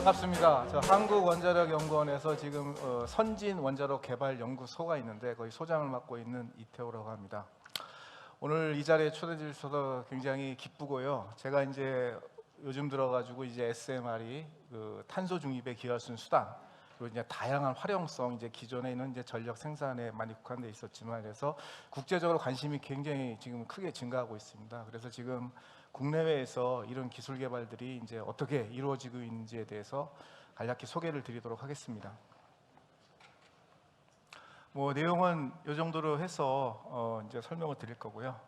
반갑습니다. 저 한국원자력연구원에서 지금 선진 원자력 개발 연구소가 있는데 거기 소장을 맡고 있는 이태호라고 합니다. 오늘 이 자리에 초대해 주셔서 굉장히 기쁘고요. 제가 이제 요즘 들어가지고 이제 SMR이 그 탄소 중립에 기여할 수 있는 수단, 그리고 이제 다양한 활용성, 이제 기존에 있는 이제 전력 생산에 많이 국한돼 있었지만, 그래서 국제적으로 관심이 굉장히 지금 크게 증가하고 있습니다. 그래서 지금 국내외에서 이런 기술 개발들이 이제 어떻게 이루어지고 있는지에 대해서 간략히 소개를 드리도록 하겠습니다. 뭐 내용은 이 정도로 해서 이제 설명을 드릴 거고요.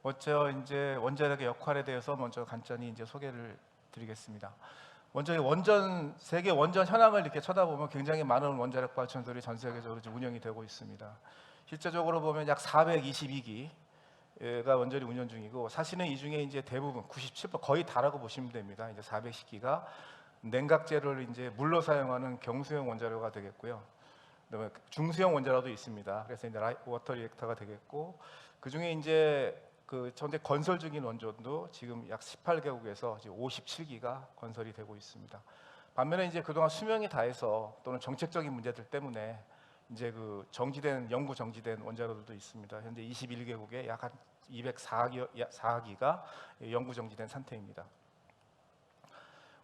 먼저 이제 원자력의 역할에 대해서 먼저 간단히 이제 소개를 드리겠습니다. 먼저 세계 원전 현황을 이렇게 쳐다보면 굉장히 많은 원자력 발전소들이 전 세계적으로 운영이 되고 있습니다. 실제적으로 보면 약 422기가 원전이 운영 중이고, 사실은 이 중에 이제 대부분 97% 거의 다라고 보시면 됩니다. 이제 410기가 냉각재를 이제 물로 사용하는 경수형 원자료가 되겠고요. 그다음에 중수형 원자로도 있습니다. 그래서 이제 워터 리액터가 되겠고, 그 중에 이제 그 현재 건설 중인 원전도 지금 약 18개국에서 지금 57기가 건설이 되고 있습니다. 반면에 이제 그동안 수명이 다해서 또는 정책적인 문제들 때문에 이제 그 영구 정지된 원자로들도 있습니다. 현재 21개국에 약 한 204기가 영구 정지된 상태입니다.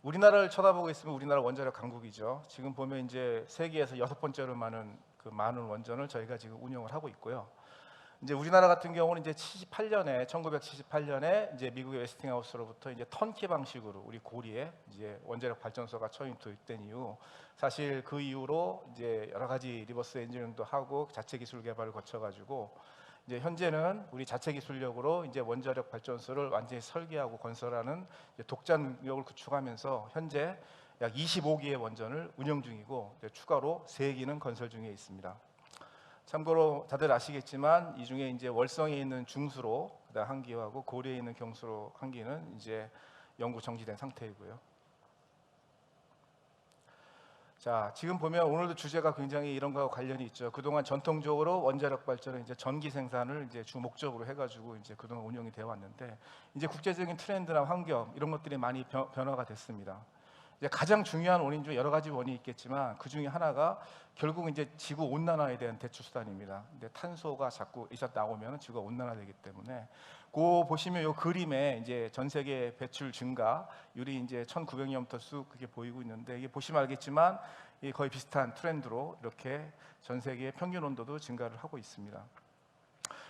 우리나라를 쳐다보고 있으면 우리나라 원자력 강국이죠. 지금 보면 이제 세계에서 6번째로 많은 원전을 저희가 지금 운영을 하고 있고요. 이제 우리나라 같은 경우는 이제 1978년에 이제 미국의 웨스팅하우스로부터 이제 턴키 방식으로 우리 고리에 이제 원자력 발전소가 처음 도입된 이후, 사실 그 이후로 이제 여러 가지 리버스 엔지니어링도 하고 자체 기술 개발을 거쳐가지고 이제 현재는 우리 자체 기술력으로 이제 원자력 발전소를 완전히 설계하고 건설하는 독자 능력을 구축하면서 현재 약 25기의 원전을 운영 중이고, 추가로 3기는 건설 중에 있습니다. 참고로 다들 아시겠지만 이 중에 이제 월성에 있는 중수로 그다음 1기하고 고려에 있는 경수로 1기는 이제 영구 정지된 상태이고요. 자, 지금 보면 오늘도 주제가 굉장히 이런 거와 관련이 있죠. 그동안 전통적으로 원자력 발전은 이제 전기 생산을 이제 주 목적으로 해가지고 이제 그동안 운영이 되어 왔는데, 이제 국제적인 트렌드나 환경 이런 것들이 많이 변화가 됐습니다. 이제 가장 중요한 원인 중 여러 가지 원인이 있겠지만 그 중에 하나가 결국 이제 지구 온난화에 대한 대처 수단입니다. 근데 탄소가 자꾸 나오면 지구가 온난화되기 때문에, 그 보시면 이 그림에 이제 전 세계 배출 증가율이 이제 1900년부터 쑥 그게 보이고 있는데, 이게 보시면 알겠지만 이 거의 비슷한 트렌드로 이렇게 전 세계의 평균 온도도 증가를 하고 있습니다.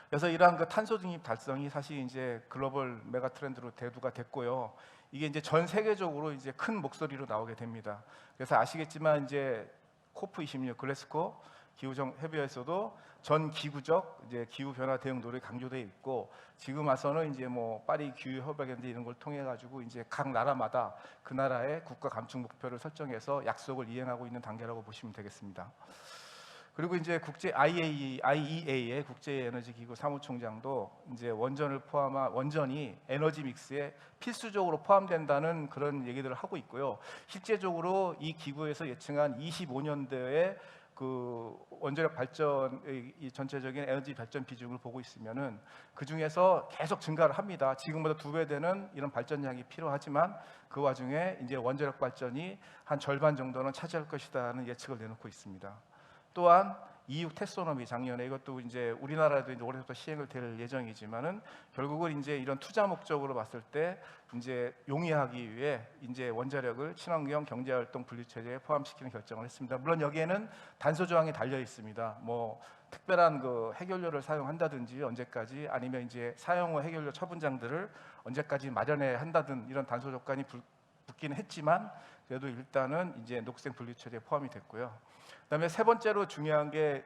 그래서 이러한 그 탄소 중립 달성이 사실 이제 글로벌 메가 트렌드로 대두가 됐고요. 이게 이제 전 세계적으로 이제 큰 목소리로 나오게 됩니다. 그래서 아시겠지만 이제 COP26 글래스고 기후정 협의회에서도 전 기구적 이제 기후 변화 대응 노력이 강조되어 있고, 지금 와서는 이제 뭐 파리 기후 협약인데 이런 걸 통해 가지고 이제 각 나라마다 그 나라의 국가 감축 목표를 설정해서 약속을 이행하고 있는 단계라고 보시면 되겠습니다. 그리고 이제 IEA의 국제 에너지 기구 사무총장도 이제 원전이 에너지 믹스에 필수적으로 포함된다는 그런 얘기들을 하고 있고요. 실제적으로 이 기구에서 예측한 25년도에 그 원자력 발전의 이 전체적인 에너지 발전 비중을 보고 있으면은 그 중에서 계속 증가를 합니다. 지금보다 2배 되는 이런 발전량이 필요하지만 그 와중에 이제 원자력 발전이 한 절반 정도는 차지할 것이다는 예측을 내놓고 있습니다. 또한 EU 텍소노미 작년에 이것도 이제 우리나라도 이제 올해부터 시행을 될 예정이지만은 결국은 이제 이런 투자 목적으로 봤을 때 이제 용이하기 위해 이제 원자력을 친환경 경제활동 분류 체제에 포함시키는 결정을 했습니다. 물론 여기에는 단서 조항이 달려 있습니다. 뭐 특별한 그 해결료를 사용한다든지 언제까지, 아니면 이제 사용 후 해결료 처분장들을 언제까지 마련해야 한다든 이런 단서 조건이 붙기는 했지만, 그래도 일단은 이제 녹색 분류 체제에 포함이 됐고요. 그다음에 두 번째로 중요한 게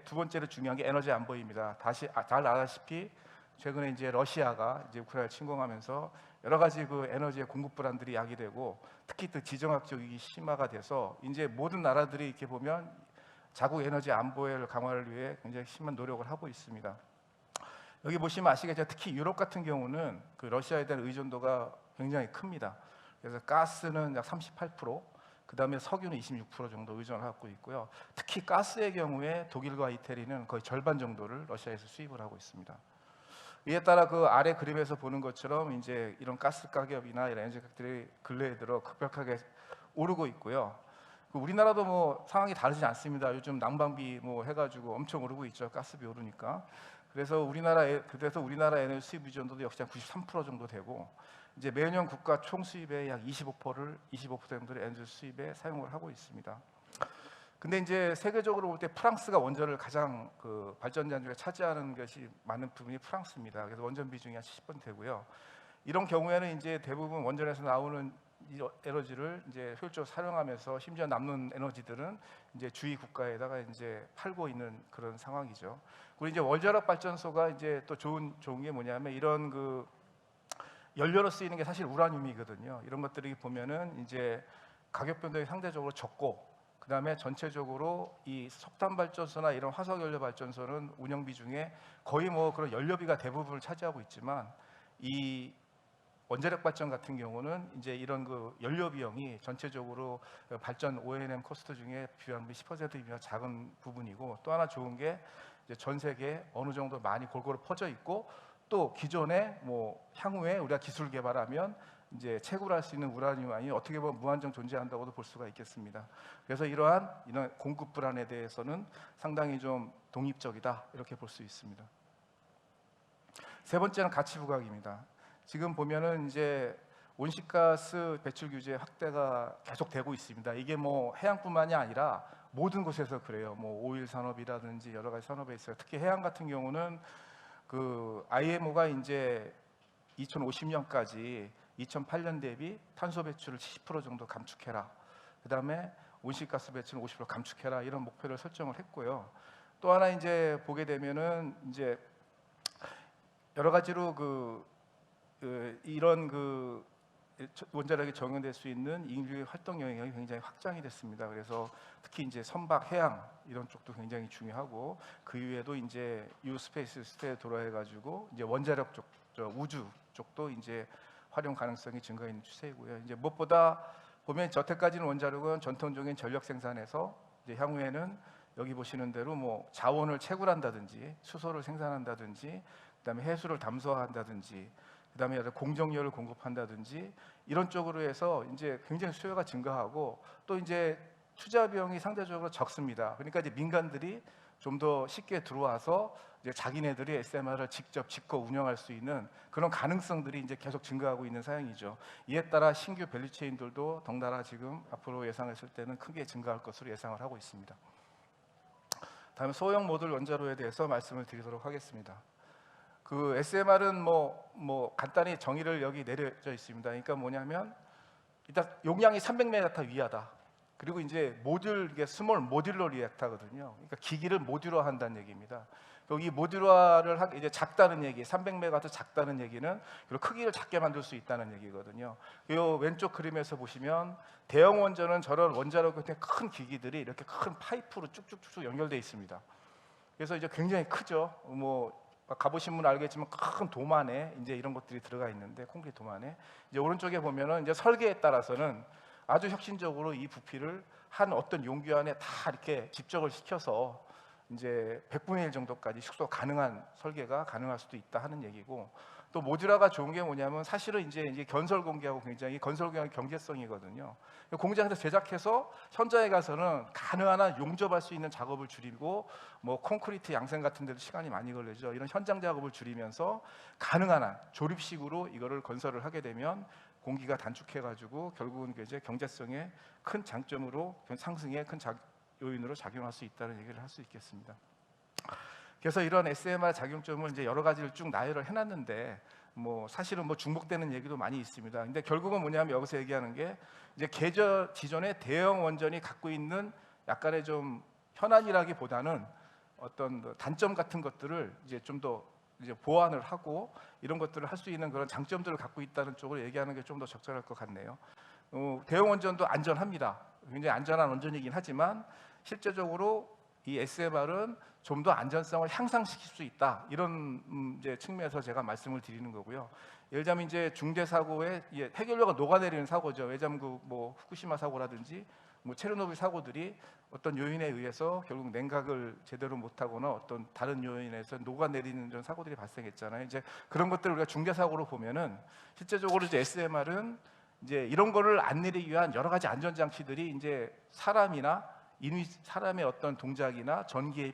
에너지 안보입니다. 잘 아다시피 최근에 이제 러시아가 이제 우크라이나를 침공하면서 여러 가지 그 에너지의 공급 불안들이 야기되고, 특히 또 지정학적 위기 심화가 돼서 이제 모든 나라들이 이렇게 보면 자국 에너지 안보를 강화를 위해 굉장히 심한 노력을 하고 있습니다. 여기 보시면 아시겠지만 특히 유럽 같은 경우는 그 러시아에 대한 의존도가 굉장히 큽니다. 그래서 가스는 약 38%, 그 다음에 석유는 26% 정도 의존을 하고 있고요. 특히 가스의 경우에 독일과 이태리는 거의 절반 정도를 러시아에서 수입을 하고 있습니다. 이에 따라 그 아래 그림에서 보는 것처럼 이제 이런 가스 가격이나 이런 에너지 가격들이 근래에 들어 급격하게 오르고 있고요. 그 우리나라도 뭐 상황이 다르지 않습니다. 요즘 난방비 뭐 해가지고 엄청 오르고 있죠. 가스비 오르니까. 그래서 우리나라 에너지 수입 의존도도 역시 한 93% 정도 되고, 이제 매년 국가 총 수입의 약 25%를 에너지 수입에 사용을 하고 있습니다. 근데 이제 세계적으로 볼 때 프랑스가 원전을 가장 그 발전장 중에 차지하는 것이 많은 부분이 프랑스입니다. 그래서 원전 비중이 한 70% 되고요. 이런 경우에는 이제 대부분 원전에서 나오는 이 에너지를 이제 효율적으로 사용하면서 심지어 남는 에너지들은 이제 주위 국가에다가 이제 팔고 있는 그런 상황이죠. 그리고 이제 원자력 발전소가 이제 또 좋은 게 뭐냐면 이런 그 연료로 쓰이는 게 사실 우라늄이거든요. 이런 것들이 보면은 이제 가격 변동이 상대적으로 적고, 그다음에 전체적으로 이 석탄 발전소나 이런 화석 연료 발전소는 운영비 중에 거의 뭐 그런 연료비가 대부분을 차지하고 있지만, 이 원자력 발전 같은 경우는 이제 이런 그 연료 비용이 전체적으로 발전 O&M 코스트 중에 비용이 10% 이상 작은 부분이고, 또 하나 좋은 게 이제 전 세계에 어느 정도 많이 골고루 퍼져 있고, 또 기존에 뭐 향후에 우리가 기술 개발하면 이제 채굴할 수 있는 우라늄이 어떻게 보면 무한정 존재한다고도 볼 수가 있겠습니다. 그래서 이런 공급 불안에 대해서는 상당히 좀 독립적이다 이렇게 볼 수 있습니다. 세 번째는 가치 부각입니다. 지금 보면은 이제 온실가스 배출 규제 확대가 계속되고 있습니다. 이게 뭐 해양뿐만이 아니라 모든 곳에서 그래요. 뭐 오일 산업이라든지 여러 가지 산업에 있어요. 특히 해양 같은 경우는 그 IMO가 이제 2050년까지 2008년 대비 탄소 배출을 70% 정도 감축해라. 그다음에 온실가스 배출을 50% 감축해라. 이런 목표를 설정을 했고요. 또 하나 이제 보게 되면은 이제 여러 가지로 이런 원자력이 적용될 수 있는 인류의 활동 영역이 굉장히 확장이 됐습니다. 그래서 특히 이제 선박, 해양 이런 쪽도 굉장히 중요하고, 그 이외에도 이제 유스페이스 시대에 돌아해가지고 이제 원자력 쪽, 우주 쪽도 이제 활용 가능성이 증가하는 추세이고요. 이제 무엇보다 보면 여태까지는 원자력은 전통적인 전력 생산에서 이제 향후에는 여기 보시는 대로 뭐 자원을 채굴한다든지 수소를 생산한다든지, 그다음에 해수를 담수화한다든지, 그다음에 공정료를 공급한다든지 이런 쪽으로 해서 이제 굉장히 수요가 증가하고, 또 이제 투자 비용이 상대적으로 적습니다. 그러니까 이제 민간들이 좀 더 쉽게 들어와서 이제 자기네들이 SMR을 직접 짓고 운영할 수 있는 그런 가능성들이 이제 계속 증가하고 있는 상황이죠. 이에 따라 신규 밸류체인들도 덩달아 지금 앞으로 예상했을 때는 크게 증가할 것으로 예상을 하고 있습니다. 다음에 소형 모듈 원자로에 대해서 말씀을 드리도록 하겠습니다. 그 SMR은 뭐 간단히 정의를 여기 내려져 있습니다. 그러니까 뭐냐면 일단 용량이 300메가와트 이하다. 그리고 이제 이게 스몰 모듈러 리액터거든요. 그러니까 기기를 모듈화 한다는 얘기입니다. 여기 모듈화를 이제 작다는 얘기, 300메가와트 작다는 얘기는 그리고 크기를 작게 만들 수 있다는 얘기거든요. 이 왼쪽 그림에서 보시면 대형 원전은 저런 원자력 같은 큰 기기들이 이렇게 큰 파이프로 쭉쭉쭉 연결되어 있습니다. 그래서 이제 굉장히 크죠. 뭐 가보신 분 알겠지만 큰 돔 안에 이제 이런 것들이 들어가 있는데, 콘크리트 돔 안에 이제 오른쪽에 보면은 이제 설계에 따라서는 아주 혁신적으로 이 부피를 한 어떤 용기 안에 다 이렇게 집적을 시켜서 이제 100분의 1 정도까지 축소 가능한 설계가 가능할 수도 있다 하는 얘기고, 또 모듈화가 좋은 게 뭐냐면 사실은 이제 건설 공개하고 굉장히 건설 공개의 경제성이거든요. 공장에서 제작해서 현장에 가서는 가능한 한 용접할 수 있는 작업을 줄이고, 뭐 콘크리트 양생 같은 데도 시간이 많이 걸리죠. 이런 현장 작업을 줄이면서 가능한 한 조립식으로 이거를 건설을 하게 되면 공기가 단축해가지고 결국은 이제 경제성의 큰 장점으로 상승의 큰 요인으로 작용할 수 있다는 얘기를 할 수 있겠습니다. 그래서 이런 SMR 작용점을 이제 여러 가지를 쭉 나열을 해놨는데, 뭐 사실은 뭐 중복되는 얘기도 많이 있습니다. 근데 결국은 뭐냐면 여기서 얘기하는 게 이제 기존의 대형 원전이 갖고 있는 약간의 좀 현안이라기보다는 어떤 단점 같은 것들을 이제 좀 더 이제 보완을 하고 이런 것들을 할 수 있는 그런 장점들을 갖고 있다는 쪽으로 얘기하는 게 좀 더 적절할 것 같네요. 대형 원전도 안전합니다. 굉장히 안전한 원전이긴 하지만 실제적으로 이 SMR은 좀 더 안전성을 향상시킬 수 있다, 이런 이제 측면에서 제가 말씀을 드리는 거고요. 예를 들자면 이제 중대 사고에 해결료가 녹아내리는 사고죠. 예를 들자면 뭐 후쿠시마 사고라든지 뭐 체르노빌 사고들이 어떤 요인에 의해서 결국 냉각을 제대로 못하거나 어떤 다른 요인에서 녹아내리는 이런 사고들이 발생했잖아요. 이제 그런 것들을 우리가 중대 사고로 보면은 실제적으로 이제 SMR은 이제 이런 거를 안 내리기 위한 여러 가지 안전 장치들이 이제 사람의 어떤 동작이나 전기의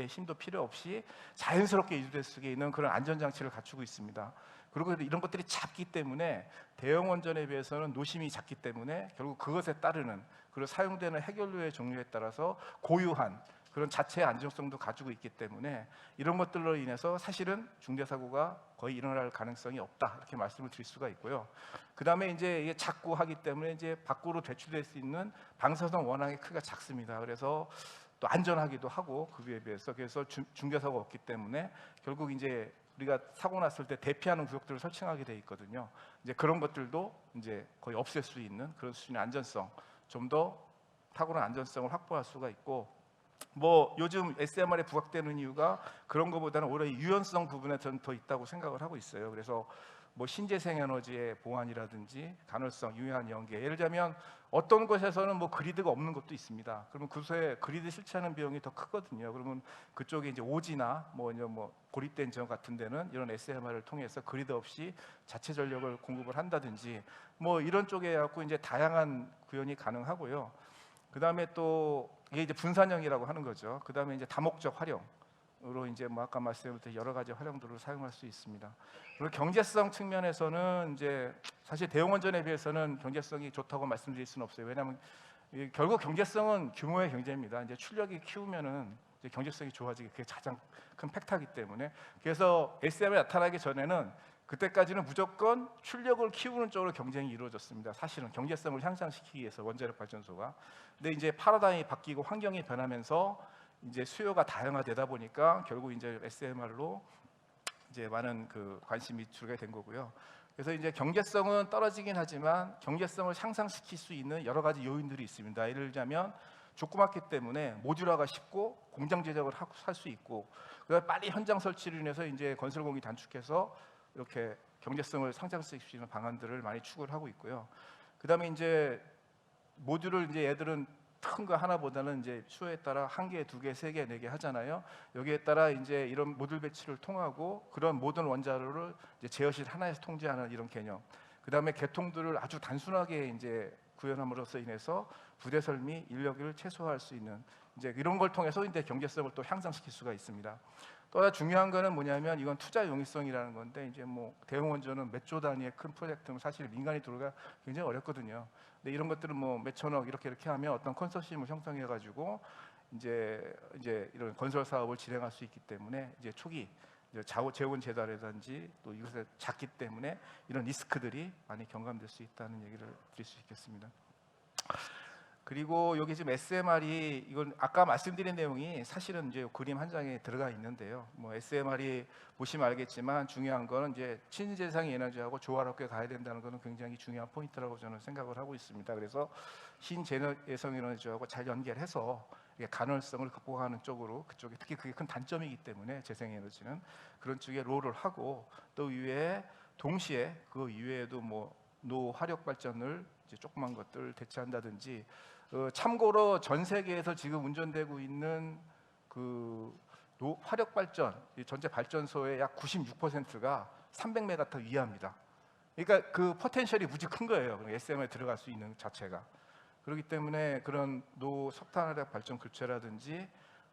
힘도 필요 없이 자연스럽게 유지될 수 있는 그런 안전 장치를 갖추고 있습니다. 그리고 이런 것들이 작기 때문에 대형 원전에 비해서는 노심이 작기 때문에 결국 그것에 따르는 그리고 사용되는 해결료의 종류에 따라서 고유한 그런 자체의 안정성도 가지고 있기 때문에 이런 것들로 인해서 사실은 중대 사고가 거의 일어날 가능성이 없다 이렇게 말씀을 드릴 수가 있고요. 그 다음에 이제 이게 작고 하기 때문에 이제 밖으로 배출될 수 있는 방사성 워낙에 크기가 작습니다. 그래서 또 안전하기도 하고 그 비에 비해서 그래서 중대 사고가 없기 때문에 결국 이제 우리가 사고 났을 때 대피하는 구역들을 설치하게 돼 있거든요. 이제 그런 것들도 이제 거의 없앨 수 있는 그런 수준의 안전성, 좀 더 탁월한 안전성을 확보할 수가 있고, 뭐 요즘 SMR에 부각되는 이유가 그런 것보다는 오히려 유연성 부분에 저는 더 있다고 생각을 하고 있어요. 그래서 뭐 신재생 에너지의 보완이라든지 간헐성, 유효한 연계, 예를 들면 어떤 곳에서는 뭐 그리드가 없는 것도 있습니다. 그러면 그곳에 그리드 실시하는 비용이 더 크거든요. 그러면 그쪽에 이제 오지나 뭐 고립된 지역 같은 데는 이런 SMR을 통해서 그리드 없이 자체 전력을 공급을 한다든지 뭐 이런 쪽에 갖고 이제 다양한 구현이 가능하고요. 그 다음에 또 이게 이제 분산형이라고 하는 거죠. 그 다음에 이제 다목적 활용으로 이제 뭐 아까 말씀드린 여러 가지 활용도를 사용할 수 있습니다. 그리고 경제성 측면에서는 이제 사실 대형원전에 비해서는 경제성이 좋다고 말씀드릴 수는 없어요. 왜냐하면 결국 경제성은 규모의 경제입니다. 이제 출력이 키우면은 이제 경제성이 좋아지기 그게 가장 큰 팩터이기 때문에, 그래서 SM이 나타나기 전에는 그때까지는 무조건 출력을 키우는 쪽으로 경쟁이 이루어졌습니다. 사실은 경제성을 향상시키기 위해서 원자력 발전소가. 근데 이제 패러다임이 바뀌고 환경이 변하면서 이제 수요가 다양화되다 보니까 결국 이제 SMR로 이제 많은 그 관심이 줄게 된 거고요. 그래서 이제 경제성은 떨어지긴 하지만 경제성을 향상시킬 수 있는 여러 가지 요인들이 있습니다. 예를 들자면 조그맣기 때문에 모듈화가 쉽고 공장 제작을 할 수 있고, 그다음에 빨리 현장 설치를 인해서 이제 건설 공이 단축해서 이렇게 경제성을 상승시킬 수 있는 방안들을 많이 추구를 하고 있고요. 그다음에 이제 모듈을 이제 얘들은 큰 거 하나보다는 이제 수요에 따라 한 개, 두 개, 세 개, 네 개 하잖아요. 여기에 따라 이제 이런 모듈 배치를 통하고 그런 모든 원자로를 이제 제어실 하나에서 통제하는 이런 개념. 그다음에 개통들을 아주 단순하게 이제 구현함으로써 인해서 부대 설비, 인력을 최소화할 수 있는 이제 이런 걸 통해서 이제 경제성을 또 향상시킬 수가 있습니다. 또 하나 중요한 거는 뭐냐면 이건 투자 용이성이라는 건데, 이제 뭐 대형 원전은 몇 조 단위의 큰 프로젝트는 사실 민간이 들어가 굉장히 어렵거든요. 근데 이런 것들은 뭐 몇 천억 이렇게 하면 어떤 컨소시엄을 형성해 가지고 이제 이런 건설 사업을 진행할 수 있기 때문에 이제 초기 재원 재달이라든지 또 이것에 작기 때문에 이런 리스크들이 많이 경감될 수 있다는 얘기를 드릴 수 있겠습니다. 그리고 여기 지금 SMR이 이건 아까 말씀드린 내용이 사실은 이제 그림 한 장에 들어가 있는데요. 뭐 SMR이 보시면 알겠지만 중요한 거는 이제 친재생 에너지하고 조화롭게 가야 된다는 것은 굉장히 중요한 포인트라고 저는 생각을 하고 있습니다. 그래서 신재생 에너지하고 잘 연결해서 간헐성을 극복하는 쪽으로, 그쪽에 특히 그게 큰 단점이기 때문에 재생 에너지는 그런 쪽에 롤을 하고, 또 이외에 동시에 그 이외에도 뭐 노화력 발전을 이제 조그만 것들 대체한다든지, 참고로 전 세계에서 지금 운전되고 있는 그 화력 발전 전체 발전소의 약 96%가 300메가와트 이하입니다. 그러니까 그 포텐셜이 무지 큰 거예요. SMR에 들어갈 수 있는 자체가. 그렇기 때문에 그런 석탄화력 발전 교체라든지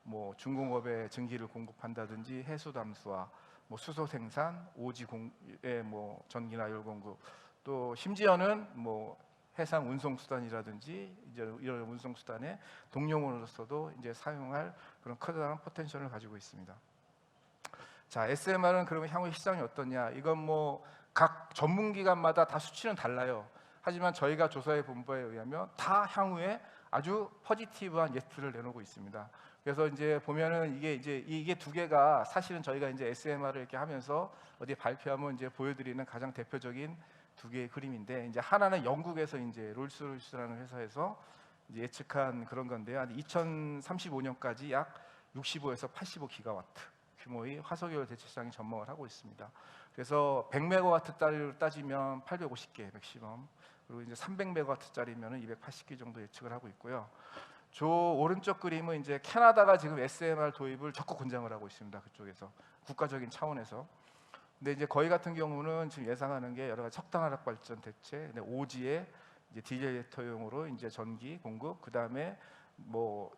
뭐 중공업에 증기를 공급한다든지 해수 담수화, 뭐 수소 생산, 오지 공의 뭐 전기나 열 공급, 또 심지어는 뭐 해상 운송 수단이라든지 이제 이런 운송 수단의 동력으로서도 이제 사용할 그런 커다란 포텐셜을 가지고 있습니다. 자, SMR은 그러면 향후 시장이 어떠냐? 이건 뭐 각 전문기관마다 다 수치는 달라요. 하지만 저희가 조사해 본 바에 의하면 다 향후에 아주 포지티브한 예측을 내놓고 있습니다. 그래서 이제 보면은 이게 두 개가 사실은 저희가 이제 SMR을 이렇게 하면서 어디 발표하면 이제 보여드리는 가장 대표적인 두 개의 그림인데, 이제 하나는 영국에서 이제 롤스로이스라는 회사에서 이제 예측한 그런 건데요. 2035년까지 약 65에서 85 기가와트 규모의 화석연료 대체 시장이 전망을 하고 있습니다. 그래서 100메가와트짜리로 따지면 850개 맥시멈, 그리고 이제 300메가와트짜리면은 280개 정도 예측을 하고 있고요. 저 오른쪽 그림은 이제 캐나다가 지금 SMR 도입을 적극 권장을 하고 있습니다. 그쪽에서 국가적인 차원에서. 근데 이제 거의 같은 경우는 지금 예상하는 게 여러 가지 석탄 화력 발전 대체, 오지에 이제 디젤 제터용으로 이제 전기 공급, 그 다음에 뭐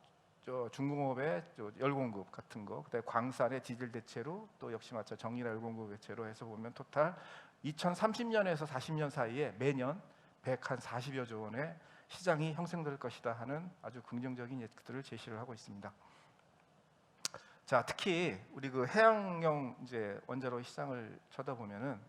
중공업의 열 공급 같은 거, 그다음에 광산의 디젤 대체로 또 역시 마찬가지 정유나 열 공급 대체로 해서 보면 토탈 2030년에서 40년 사이에 매년 140여 조 원의 시장이 형성될 것이다 하는 아주 긍정적인 예측들을 제시를 하고 있습니다. 자, 특히 우리 그 해양형 이제 원자로 시장을 쳐다보면은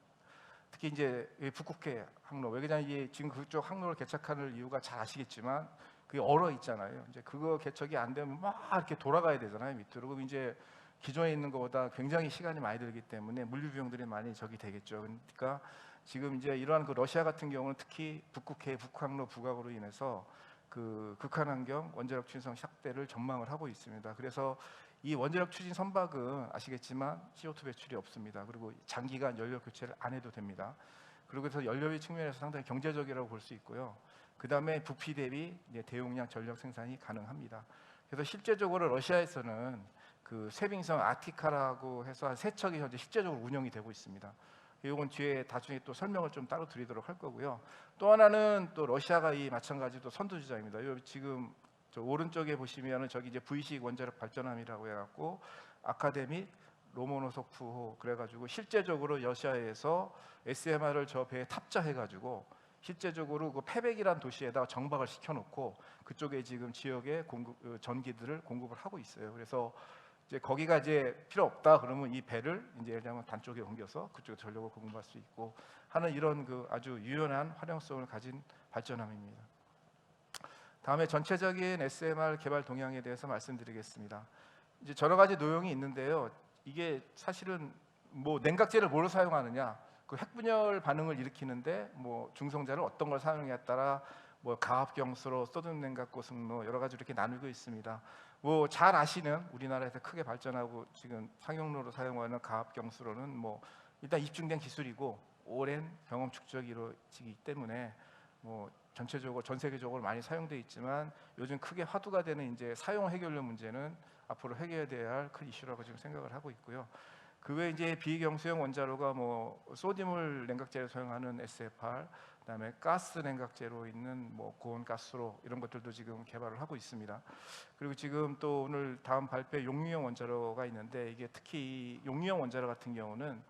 특히 이제 북극해 항로, 왜냐하면 이게 지금 그쪽 항로를 개척하는 이유가 잘 아시겠지만 그게 얼어 있잖아요. 이제 그거 개척이 안 되면 막 이렇게 돌아가야 되잖아요, 밑으로. 그럼 이제 기존에 있는 것보다 굉장히 시간이 많이 들기 때문에 물류 비용들이 많이 적이 되겠죠. 그러니까 지금 이제 이러한 그 러시아 같은 경우는 특히 북극해 북항로 부각으로 인해서 그 극한 환경 원자력 추진선 확대를 전망을 하고 있습니다. 그래서 이 원자력 추진 선박은 아시겠지만 CO2 배출이 없습니다. 그리고 장기간 연료 교체를 안 해도 됩니다. 그리고 그래서 연료비 측면에서 상당히 경제적이라고 볼 수 있고요. 그 다음에 부피 대비 이제 대용량 전력 생산이 가능합니다. 그래서 실제적으로 러시아에서는 그 쇠빙선 아티카라고 해서 한 3척이 현재 실제적으로 운영이 되고 있습니다. 이건 뒤에 나중에 또 설명을 좀 따로 드리도록 할 거고요. 또 하나는 또 러시아가 이 마찬가지로 선두주자입니다. 지금 저 오른쪽에 보시면은 저기 이제 V식 원자력 발전함이라고 해갖고 아카데믹 로모노소프호 그래가지고 실제적으로 러시아에서 SMR을 저 배에 탑재해가지고 실제적으로 그 페벡이라는 도시에다 정박을 시켜놓고 그쪽에 지금 지역에 전기들을 공급을 하고 있어요. 그래서 이제 거기가 이제 필요 없다 그러면 이 배를 이제 예를 들면 단 쪽에 옮겨서 그쪽에 전력을 공급할 수 있고 하는 이런 그 아주 유연한 활용성을 가진 발전함입니다. 다음에 전체적인 SMR 개발 동향에 대해서 말씀드리겠습니다. 이제 여러 가지 노용이 있는데요. 이게 사실은 뭐 냉각제를 뭐로 사용하느냐, 그 핵분열 반응을 일으키는데 뭐 중성자를 어떤 걸 사용에 따라 뭐 가압경수로 소듐 냉각 고승로 여러 가지 이렇게 나누고 있습니다. 뭐 잘 아시는 우리나라에서 크게 발전하고 지금 상용로로 사용하는 가압경수로는 뭐 일단 입증된 기술이고 오랜 경험 축적이 이루어지기 때문에 뭐 전체적으로 전 세계적으로 많이 사용돼 있지만 요즘 크게 화두가 되는 이제 사용 해결료 문제는 앞으로 해결돼야 할 큰 이슈라고 지금 생각을 하고 있고요. 그 외에 이제 비경수형 원자로가 뭐 소듐을 냉각제로 사용하는 SFR, 그다음에 가스 냉각제로 있는 뭐 고온 가스로 이런 것들도 지금 개발을 하고 있습니다. 그리고 지금 또 오늘 다음 발표 용유형 원자로가 있는데 이게 특히 용유형 원자로 같은 경우는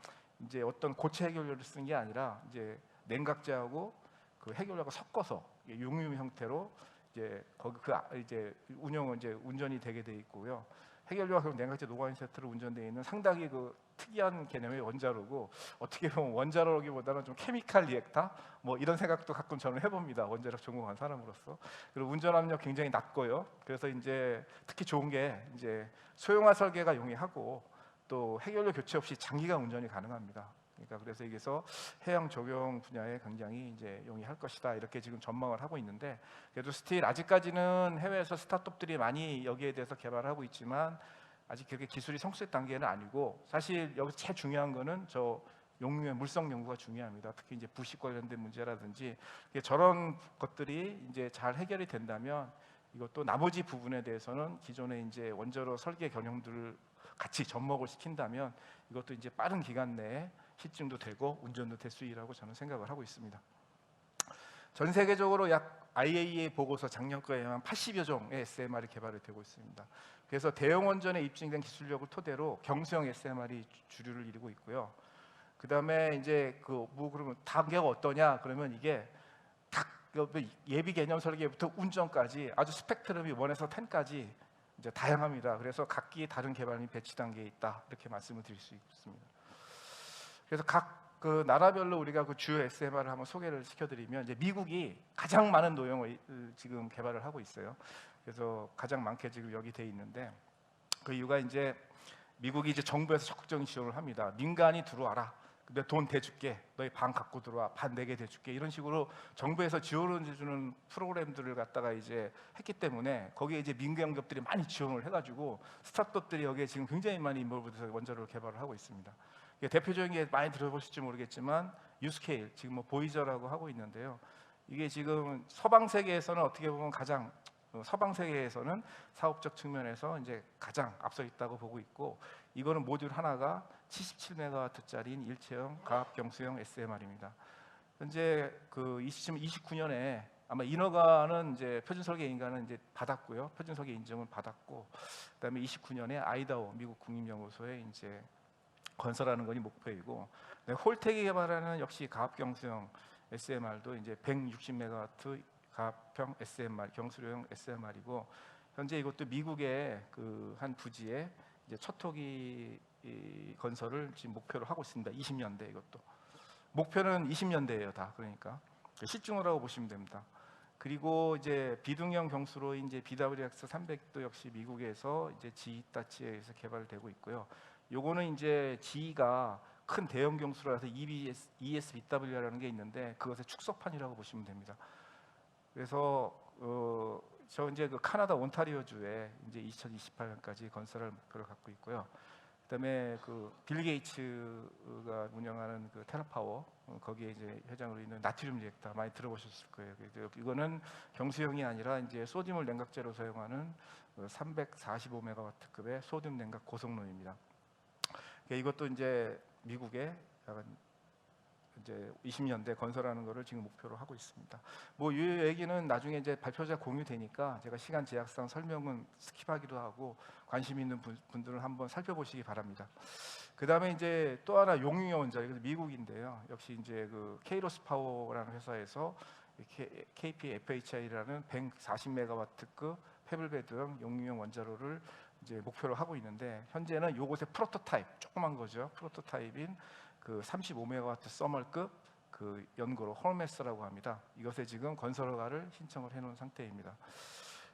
이제 어떤 고체 해결료를 쓴 게 아니라 이제 냉각제하고 그 해결료가 섞어서 용유 형태로 이제 거기 이제 운전이 되게 돼 있고요. 해결료가 그럼 냉각제 노가인 세트로 운전되어 있는 상당히 그 특이한 개념의 원자로고 어떻게 보면 원자로기보다는 좀 케미칼 리액터 뭐 이런 생각도 가끔 저는 해봅니다. 원자력 전공한 사람으로서. 그리고 운전 압력 굉장히 낮고요. 그래서 이제 특히 좋은 게 이제 소형화 설계가 용이하고 또 해결료 교체 없이 장기간 운전이 가능합니다. 그러니까 그래서 여기서 해양 적용 분야에 굉장히 이제 용이할 것이다 이렇게 지금 전망을 하고 있는데 그래도 스틸 아직까지는 해외에서 스타트업들이 많이 여기에 대해서 개발하고 있지만 아직 그렇게 기술이 성숙 단계는 아니고 사실 여기서 제일 중요한 거는 저 용유의 물성 연구가 중요합니다. 특히 이제 부식 관련된 문제라든지 저런 것들이 이제 잘 해결이 된다면 이것도 나머지 부분에 대해서는 기존의 이제 원자로 설계 경영들을 같이 접목을 시킨다면 이것도 이제 빠른 기간 내에 실증도 되고 운전도 될 수 있라고 저는 생각을 하고 있습니다. 전 세계적으로 약 IAEA 보고서 작년 거에 한 80여 종의 SMR이 개발이 되고 있습니다. 그래서 대형 원전에 입증된 기술력을 토대로 경수형 SMR이 주류를 이루고 있고요. 그다음에 이제 그러면 단계가 어떠냐? 그러면 이게 각 예비 개념 설계부터 운전까지 아주 스펙트럼이 1에서 10까지 이제 다양합니다. 그래서 각기 다른 개발이 배치 단계에 있다 이렇게 말씀을 드릴 수 있습니다. 그래서 각 그 나라별로 우리가 그 주요 SMR을 한번 소개를 시켜드리면 이제 미국이 가장 많은 노용을 지금 개발을 하고 있어요. 그래서 가장 많게 지금 여기 돼 있는데 그 이유가 이제 미국이 이제 정부에서 적극적인 지원을 합니다. 민간이 들어와라. 근데 돈 대줄게. 너희 반 갖고 들어와. 반 내게 대줄게. 이런 식으로 정부에서 지원을 해주는 프로그램들을 갖다가 이제 했기 때문에 거기에 이제 민간 기업들이 많이 지원을 해가지고 스타트업들이 여기에 지금 굉장히 많이 인볼브돼서 원자로를 개발을 하고 있습니다. 대표적인 게 많이 들어보실지 모르겠지만 유스케일 지금 뭐 보이저라고 하고 있는데요. 이게 지금 서방 세계에서는 어떻게 보면 가장 서방 세계에서는 사업적 측면에서 이제 가장 앞서 있다고 보고 있고 이거는 모듈 하나가 77메가와트짜리인 일체형 가압 경수형 SMR입니다. 현재 그 29년에 아마 인허가는 이제 표준 설계 인가는 이제 받았고요. 표준 설계 인증을 받았고, 그다음에 29년에 아이다호 미국 국립연구소에 이제 건설하는 것이 목표이고, 홀텍이 개발하는 역시 가압 경수형 SMR도 이제 160메가와트 가압형 SMR 경수료형 SMR이고, 현재 이것도 미국의 그 한 부지에 이제 첫토기 건설을 지금 목표로 하고 있습니다. 20년대 이것도 목표는 20년대예요, 다. 그러니까 실증으로라고 보시면 됩니다. 그리고 이제 비등형 경수로 이제 BWX 300도 역시 미국에서 이제 GE 다치에서 개발되고 있고요. 요거는 이제 GE가 큰 대형 경수라서 ESBW라는 게 있는데 그것의 축소판이라고 보시면 됩니다. 그래서 저 이제 그 카나다 온타리오주에 이제 2028년까지 건설할 목표를 갖고 있고요. 그다음에 그 빌 게이츠가 운영하는 그 테라파워 거기에 이제 회장으로 있는 나트륨 리액터 많이 들어보셨을 거예요. 이거는 경수형이 아니라 이제 소듐을 냉각제로 사용하는 345메가와트급의 소듐 냉각 고성능입니다. 이것도 이제 미국에 약간 이제 20년대 건설하는 것을 지금 목표로 하고 있습니다. 뭐 이 얘기는 나중에 이제 발표자 공유되니까 제가 시간 제약상 설명은 스킵하기도 하고 관심 있는 분들은 한번 살펴보시기 바랍니다. 그 다음에 이제 또 하나 용융형 원자로, 미국인데요. 역시 이제 그 케이로스 파워라는 회사에서 KPFHI라는 140메가와트급 페블베드형 용융형 원자로를 이제 목표로 하고 있는데, 현재는 요것의 프로토타입, 조그만 거죠. 프로토타입인 그 35메가와트 서멀급 그 연고로 홀메스라고 합니다. 이것에 지금 건설 허가를 신청을 해놓은 상태입니다.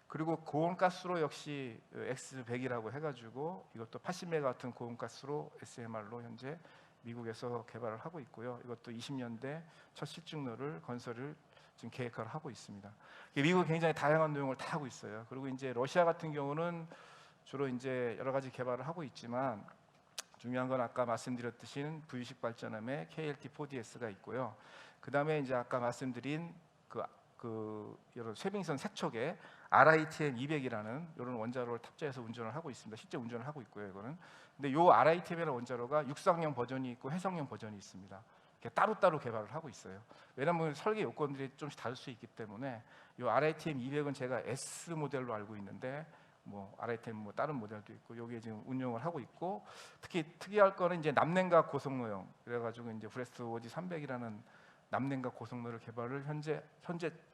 그리고 고온가스로 역시 X100이라고 해가지고 이것도 80메가와트 고온가스로 SMR로 현재 미국에서 개발을 하고 있고요. 이것도 20년대 첫 실증로를 건설을 지금 계획을 하고 있습니다. 미국은 굉장히 다양한 내용을 다 하고 있어요. 그리고 이제 러시아 같은 경우는 주로 이제 여러 가지 개발을 하고 있지만, 중요한 건 아까 말씀드렸듯이 부유식 발전함에 KLT4DS가 있고요. 그 다음에 이제 아까 말씀드린 그 여러 쇄빙선 세척에 RITM 200이라는 이런 원자로를 탑재해서 운전을 하고 있습니다. 실제 운전을 하고 있고요, 이거는. 근데 이 RITM이라는 원자로가 육상용 버전이 있고 해상용 버전이 있습니다. 따로따로 개발을 하고 있어요. 왜냐하면 설계 요건들이 좀씩 다를 수 있기 때문에 이 RITM 200은 제가 S 모델로 알고 있는데, 뭐 RITM 뭐 다른 모델도 있고 여기에 지금 운용을 하고 있고, 특히 특이할 거는 이제 남냉각 고성로형, 그래가지고 이제 브레스트 워지 300이라는 남냉각 고성로를 개발을 현재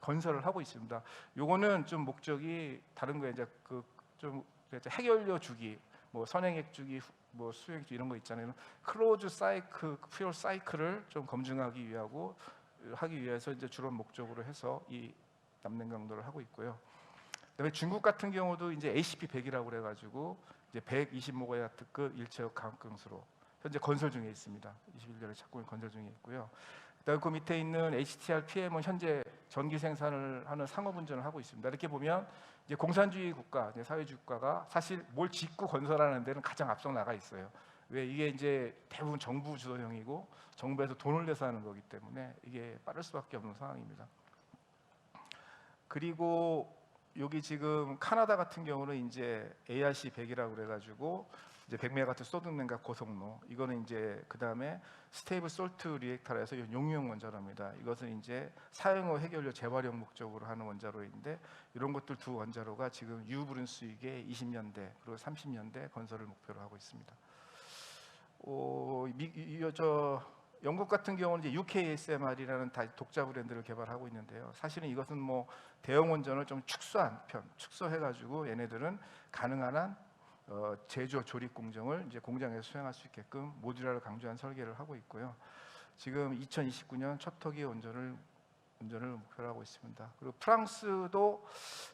건설을 하고 있습니다. 요거는 좀 목적이 다른 거예요. 이제 그 좀 핵연료 주기, 뭐 선행핵 주기, 뭐 수행 주기 이런 거 있잖아요. 클로즈 사이클, 퓨얼 사이클을 좀 검증하기 위해서 이제 주로 목적으로 해서 이 남냉각로를 하고 있고요. 그다음에 중국 같은 경우도 이제 ACP100이라고 그래가지고 이제 120메가와트급 일체형 가압경수로 현재 건설 중에 있습니다. 21년에 착공이 건설 중에 있고요. 그다음에 그 밑에 있는 HTR-PM은 현재 전기 생산을 하는 상업 운전을 하고 있습니다. 이렇게 보면 이제 공산주의 국가, 이제 사회주의 국가가 사실 뭘 짓고 건설하는 데는 가장 앞서 나가 있어요. 왜? 이게 이제 대부분 정부 주도형이고 정부에서 돈을 내서 하는 거기 때문에 이게 빠를 수밖에 없는 상황입니다. 그리고 여기 지금 카나다 같은 경우는 이제 ARC100이라고 그래가지고 이제 100메가와트 소듐냉각 고성로, 이거는 이제 그 다음에 스테이블 솔트 리액터라 해서 용융형 원자로입니다. 이것은 이제 사용 후 핵연료 재활용 목적으로 하는 원자로인데, 이런 것들 두 원자로가 지금 유브룬스윅의 20년대 그리고 30년대 건설을 목표로 하고 있습니다. 영국 같은 경우는 이제 UKSMR이라는 독자 브랜드를 개발하고 있는데요. 사실은 이것은 뭐 대형 원전을 좀 축소해가지고 얘네들은 가능한 한 제조 조립 공정을 이제 공장에서 수행할 수 있게끔 모듈화를 강조한 설계를 하고 있고요. 지금 2029년 첫 토기 운전을 목표로 하고 있습니다. 그리고 프랑스도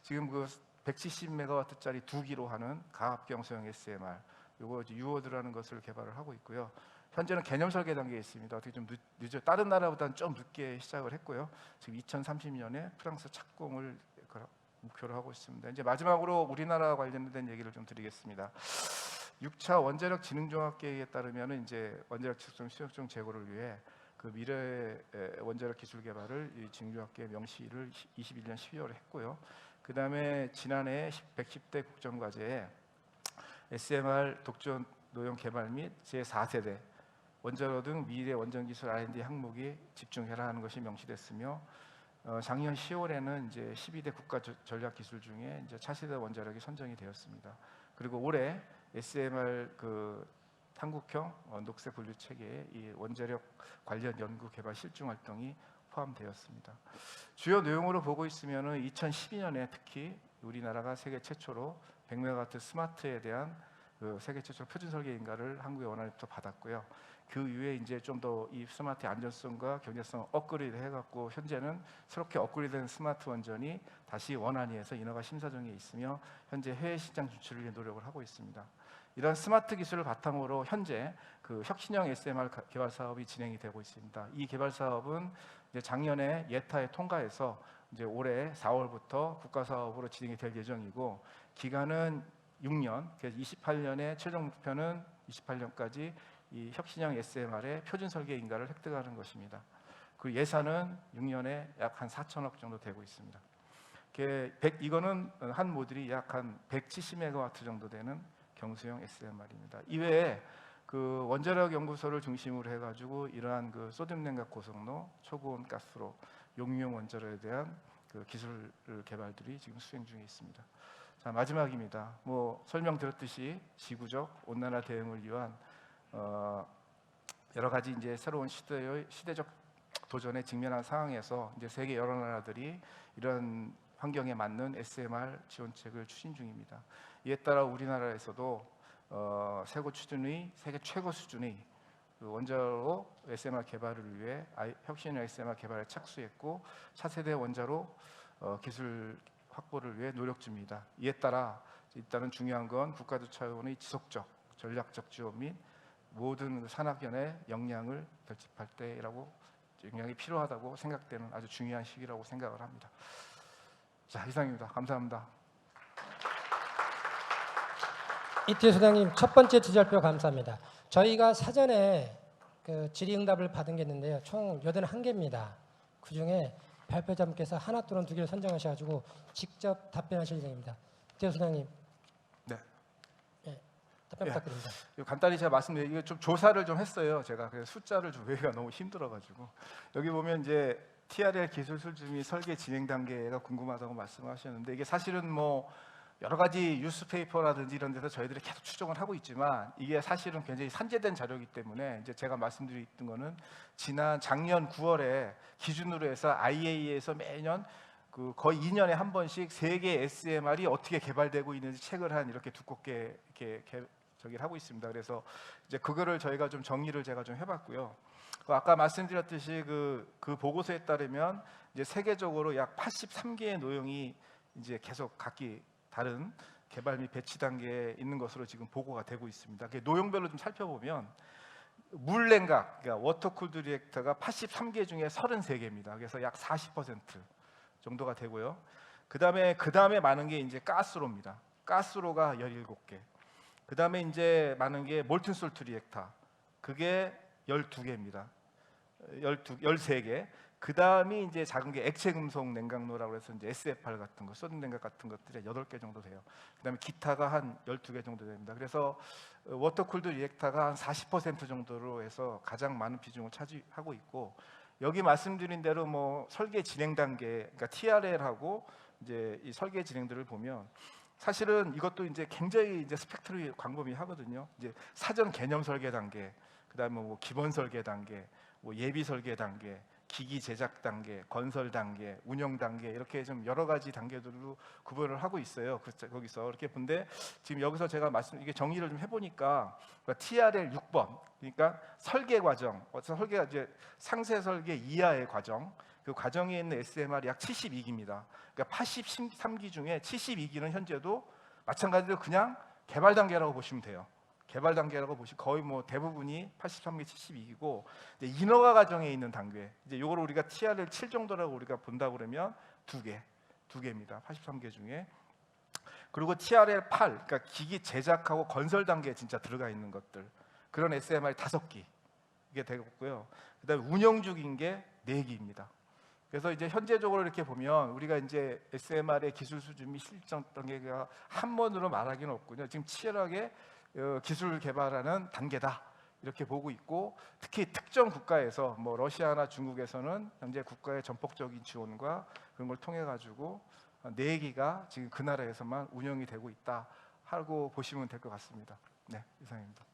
지금 그 170메가와트짜리 2기로 하는 가압경수형 SMR, 요거 유어드라는 것을 개발을 하고 있고요. 현재는 개념 설계 단계에 있습니다. 어떻게 좀 늦어, 다른 나라보다는 좀 늦게 시작을 했고요. 지금 2030년에 프랑스 착공을 목표로 하고 있습니다. 이제 마지막으로 우리나라 관련된 얘기를 좀 드리겠습니다. 6차 원자력 진흥종합 계획에 따르면 이제 원자력 축성 수용성 제고를 위해 그 미래 원자력 기술 개발을 이 진흥종합 계획 명시를 21년 12월에 했고요. 그 다음에 지난해 110대 국정과제에 SMR 노용 개발 및 제4세대 원자로 등 미래 원전 기술 R&D 항목에 집중해라 하는 것이 명시됐으며 작년 10월에는 이제 12대 국가 전략 기술 중에 이제 차세대 원자력이 선정이 되었습니다. 그리고 올해 SMR 한국형 녹색 분류 체계에 이 원자력 관련 연구 개발 실증 활동이 포함되었습니다. 주요 내용으로 보고 있으면은 2012년에 특히 우리나라가 세계 최초로 100메가와트 스마트에 대한 세계 최초 표준 설계 인가를 한국의 원안부터 받았고요. 그 이후에 이제 좀 더 이 스마트의 안전성과 경제성 업그레이드 해갖고 현재는 새롭게 업그레이드된 스마트 원전이 다시 원안위에서 인허가 심사 중에 있으며 현재 해외 시장 진출을 위해 노력을 하고 있습니다. 이런 스마트 기술을 바탕으로 현재 혁신형 SMR 개발 사업이 진행이 되고 있습니다. 이 개발 사업은 이제 작년에 예타에 통과해서 이제 올해 4월부터 국가 사업으로 진행이 될 예정이고 기간은 6년, 그래서 28년에 최종 목표는 28년까지 이 혁신형 SMR의 표준 설계 인가를 획득하는 것입니다. 그 예산은 6년에 약 한 4천억 정도 되고 있습니다. 이거는 한 모듈이 약 한 170메가와트 정도 되는 경수형 SMR입니다. 이외에 원자력 연구소를 중심으로 해가지고 이러한 소듐 냉각 고성로, 초고온 가스로, 용융 원자로에 대한 기술 개발들이 지금 수행 중에 있습니다. 자, 마지막입니다. 설명드렸듯이 지구적 온난화 대응을 위한 여러 가지 이제 새로운 시대적 도전에 직면한 상황에서 이제 세계 여러 나라들이 이런 환경에 맞는 SMR 지원책을 추진 중입니다. 이에 따라 우리나라에서도 세계 최고 수준의 원자로 SMR 개발을 위해 혁신형 SMR 개발에 착수했고 차세대 원자로 기술 확보를 위해 노력 중입니다. 이에 따라 일단은 중요한 건 국가적 차원의 지속적 전략적 지원 및 모든 산학연의 역량을 결집할 때라고 역량이 필요하다고 생각되는 아주 중요한 시기라고 생각을 합니다. 자, 이상입니다. 감사합니다. 이태희 소장님 첫 번째 지절표 감사합니다. 저희가 사전에 질의응답을 받은 게 있는데요. 총 81개입니다. 그중에 발표자분께서 하나 또는 두 개를 선정하셔가지고 직접 답변하실 예정입니다. 이태희 소장님. 네. 답변 부탁드립니다. 간단히 제가 말씀드린 이거 좀 조사를 좀 했어요. 제가 그래서 숫자를 좀 외우기가 너무 힘들어가지고 여기 보면 이제 TRL 기술 수준 및 설계 진행 단계가 궁금하다고 말씀하셨는데 이게 사실은 여러 가지 뉴스페이퍼라든지 이런 데서 저희들이 계속 추정을 하고 있지만 이게 사실은 굉장히 산재된 자료이기 때문에 이제 제가 말씀드렸던 거는 작년 9월에 기준으로 해서 IAEA에서 매년 거의 2년에 한 번씩 세계 SMR이 어떻게 개발되고 있는지 책을 이렇게 두껍게 저기를 하고 있습니다. 그래서 이제 그거를 저희가 좀 정리를 제가 좀 해봤고요. 아까 말씀드렸듯이 그 보고서에 따르면 이제 세계적으로 약 83개의 노용이 이제 계속 각기 다른 개발 및 배치 단계에 있는 것으로 지금 보고가 되고 있습니다. 노용별로 좀 살펴보면 물냉각, 그러니까 워터쿨드 리액터가 83개 중에 33개입니다. 그래서 약 40% 정도가 되고요. 그 다음에 많은 게 이제 가스로입니다. 가스로가 17개. 그 다음에 이제 많은 게 몰튼 솔트 리액터, 그게 12개입니다. 13개. 그 다음이 이제 작은 게 액체 금속 냉각로라고 해서 이제 SFR 같은 거, 소듐 냉각 같은 것들이 8개 정도 돼요. 그 다음에 기타가 한 12개 정도 됩니다. 그래서 워터쿨드 리액터가 한 40% 정도로 해서 가장 많은 비중을 차지하고 있고, 여기 말씀드린 대로 설계 진행 단계, 그러니까 TRL하고 이제 이 설계 진행들을 보면 사실은 이것도 이제 굉장히 이제 스펙트럼이 광범위하거든요. 이제 사전 개념 설계 단계, 그다음에 기본 설계 단계, 예비 설계 단계, 기기 제작 단계, 건설 단계, 운영 단계, 이렇게 좀 여러 가지 단계들로 구분을 하고 있어요. 그렇죠. 거기서 이렇게 본데 지금 여기서 제가 이게 정리를 좀 해보니까 TRL 6번, 그러니까 설계 과정, 설계가 이제 상세 설계 이하의 과정, 그 과정에 있는 SMR이 약 72기입니다. 그러니까 83기 중에 72기는 현재도 마찬가지로 그냥 개발 단계라고 보시면 돼요. 개발 단계라고 보시면 거의 대부분이 83기, 72기고 인허가 과정에 있는 단계, 이제 요걸 우리가 TRL 7 정도라고 우리가 본다 그러면 두 개입니다. 83개 중에. 그리고 TRL 8, 그러니까 기기 제작하고 건설 단계에 진짜 들어가 있는 것들, 그런 SMR 5기 이게 되겠고요. 그다음에 운영 중인 게 4기입니다. 그래서 이제 현재적으로 이렇게 보면 우리가 이제 SMR의 기술 수준 및 실정 단계가 한 번으로 말하기는 없군요. 지금 치열하게 기술 개발하는 단계다 이렇게 보고 있고, 특히 특정 국가에서 뭐 러시아나 중국에서는 현재 국가의 전폭적인 지원과 그런 걸 통해 가지고 4기가 지금 그 나라에서만 운영이 되고 있다 하고 보시면 될 것 같습니다. 네, 이상입니다.